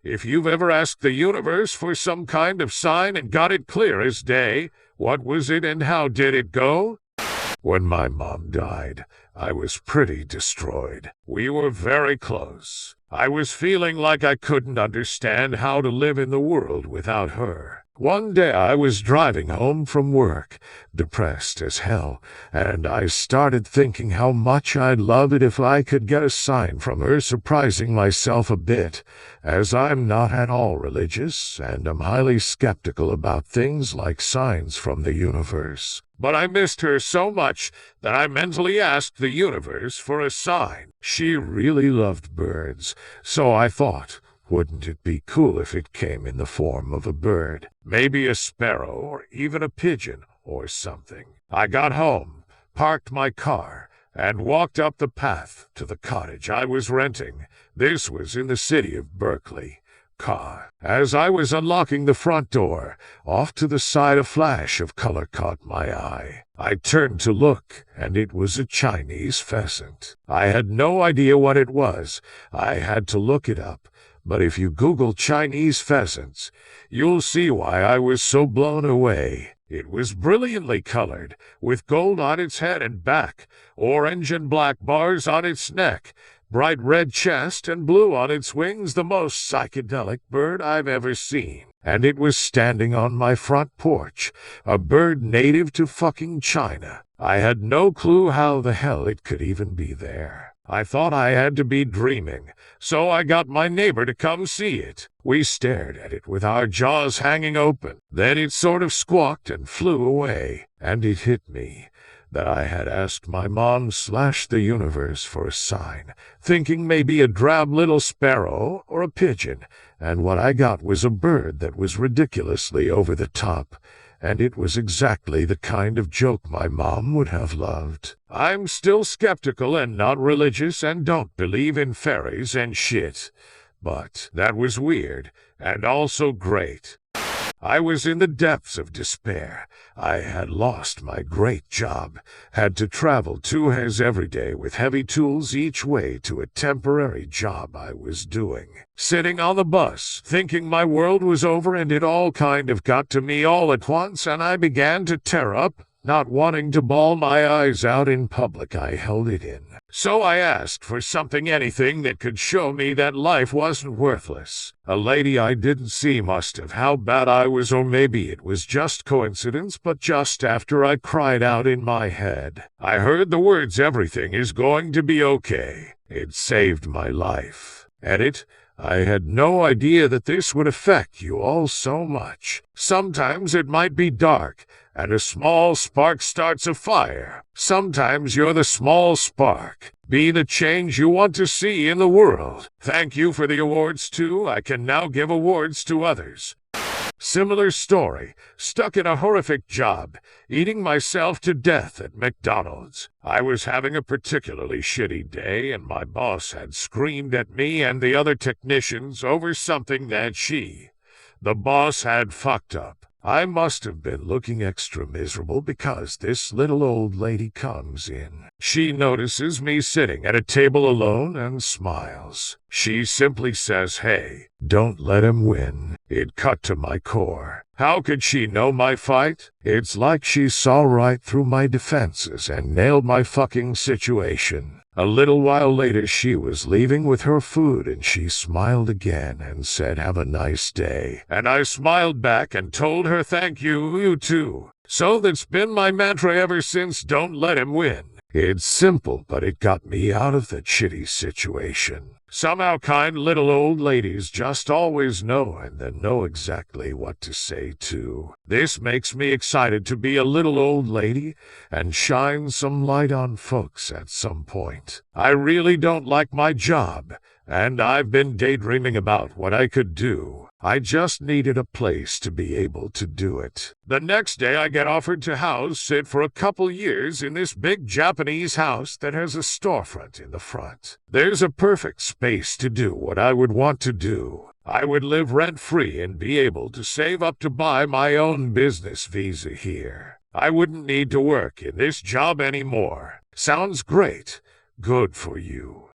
If you've ever asked the universe for some kind of sign and got it clear as day, what was it and how did it go? When my mom died, I was pretty destroyed. We were very close. I was feeling like I couldn't understand how to live in the world without her. One day I was driving home from work, depressed as hell, and I started thinking how much I'd love it if I could get a sign from her, surprising myself a bit, as I'm not at all religious and am highly skeptical about things like signs from the universe. But I missed her so much that I mentally asked the universe for a sign. She really loved birds, so I thought, wouldn't it be cool if it came in the form of a bird? Maybe a sparrow or even a pigeon or something. I got home, parked my car, and walked up the path to the cottage I was renting. This was in the city of Berkeley. As I was unlocking the front door, off to the side a flash of color caught my eye. I turned to look, and it was a Chinese pheasant. I had no idea what it was. I had to look it up. But if you Google Chinese pheasants, you'll see why I was so blown away. It was brilliantly colored, with gold on its head and back, orange and black bars on its neck, bright red chest and blue on its wings, the most psychedelic bird I've ever seen. And it was standing on my front porch, a bird native to fucking China. I had no clue how the hell it could even be there. I thought I had to be dreaming, so I got my neighbor to come see it. We stared at it with our jaws hanging open. Then it sort of squawked and flew away, and it hit me that I had asked my mom/the universe for a sign, thinking maybe a drab little sparrow or a pigeon, and what I got was a bird that was ridiculously over the top, and it was exactly the kind of joke my mom would have loved. I'm still skeptical and not religious and don't believe in fairies and shit, but that was weird and also great. I was in the depths of despair. I had lost my great job, had to travel 2 hours every day with heavy tools each way to a temporary job I was doing. Sitting on the bus, thinking my world was over, and it all kind of got to me all at once, and I began to tear up. Not wanting to bawl my eyes out in public, I held it in. So I asked for something, anything that could show me that life wasn't worthless. A lady I didn't see must have how bad I was, or maybe it was just coincidence, but just after I cried out in my head, I heard the words, "Everything is going to be okay." It saved my life. Edit. I had no idea that this would affect you all so much. Sometimes it might be dark, and a small spark starts a fire. Sometimes you're the small spark. Be the change you want to see in the world. Thank you for the awards too. I can now give awards to others. Similar story, stuck in a horrific job, eating myself to death at McDonald's. I was having a particularly shitty day, and my boss had screamed at me and the other technicians over something that the boss had fucked up. I must have been looking extra miserable because this little old lady comes in. She notices me sitting at a table alone and smiles. She simply says, "Hey, don't let him win." It cut to my core. How could she know my fight? It's like she saw right through my defenses and nailed my fucking situation. A little while later she was leaving with her food, and she smiled again and said, "Have a nice day." And I smiled back and told her, "Thank you, you too." So that's been my mantra ever since, don't let him win. It's simple, but it got me out of that shitty situation. Somehow kind little old ladies just always know, and then know exactly what to say too. This makes me excited to be a little old lady and shine some light on folks at some point. I really don't like my job, and I've been daydreaming about what I could do. I just needed a place to be able to do it. The next day I get offered to house sit for a couple years in this big Japanese house that has a storefront in the front. There's a perfect space to do what I would want to do. I would live rent-free and be able to save up to buy my own business visa here. I wouldn't need to work in this job anymore. Sounds great. Good for you.